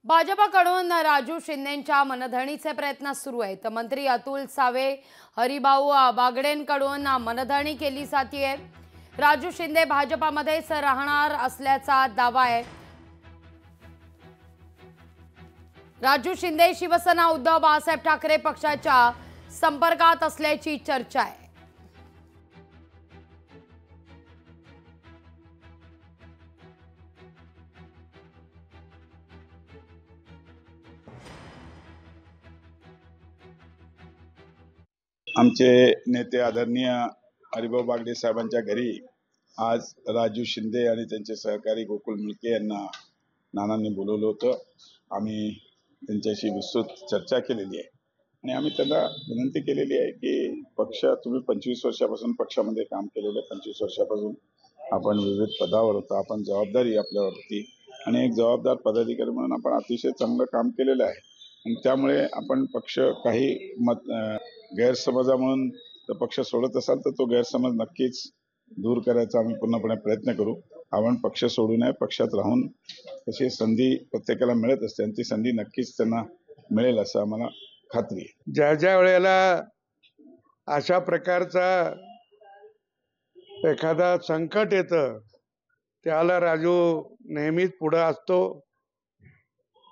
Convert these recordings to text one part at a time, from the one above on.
भाजपकडून राजू शिंदेंच्या मनधरणीचे प्रयत्न सुरू आहेत। मंत्री अतुल सावे, हरिभाऊ बागडेंकडून मनधरणी केली जाते। राजू शिंदे भाजपमध्येच राहणार असल्याचा दावा आहे। राजू शिंदे शिवसेना उद्धव बाळासाहेब ठाकरे पक्षाच्या संपर्कात असल्याची चर्चा आहे। आमचे नेते आदरणीय हरिभाऊ बागडे साहेबांच्या घरी आज राजू शिंदे आणि त्यांचे सहकारी गोकुळ मुलके यांना नानांनी बोलवलं होतं। आम्ही त्यांच्याशी विस्तृत चर्चा केलेली आहे आणि आम्ही त्यांना विनंती केलेली आहे की पक्ष तुम्ही 25 वर्षापासून पक्षामध्ये काम केलेलं, 25 वर्षापासून आपण विविध पदावर होता, आपण जबाबदारी आपल्यावरती आणि एक जबाबदार पदाधिकारी म्हणून आपण अतिशय चांगलं काम केलेलं आहे आणि त्यामुळे आपण पक्ष काही गैरसमजा म्हणून जर पक्ष सोडत असाल तर तो गैरसमज नक्कीच दूर करायचा आम्ही पूर्णपणे प्रयत्न करू। आपण पक्ष सोडू नये, पक्षात राहून तशी संधी प्रत्येकाला मिळत असते आणि ती संधी नक्कीच त्यांना मिळेल असं आम्हाला खात्री आहे। ज्या वेळेला अशा प्रकारचा एखादा संकट येतं त्याला राजू नेहमीच पुढे असतो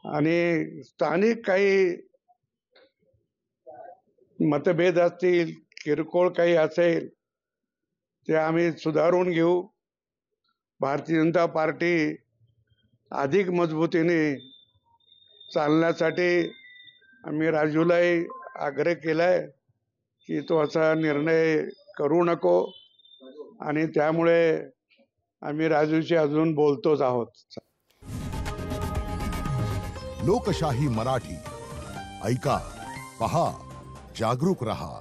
आणि स्थानिक काही मतभेद असतील, किरकोळ काही असेल ते आम्ही सुधारून घेऊ। भारतीय जनता पार्टी अधिक मजबूतीने चालण्यासाठी आम्ही राजूलाही आग्रह केलाय की तो असा निर्णय करू नको आणि त्यामुळे आम्ही राजूशी अजून बोलतोच आहोत। लोकशाही मराठी ऐका, पहा, जागरूक रहा।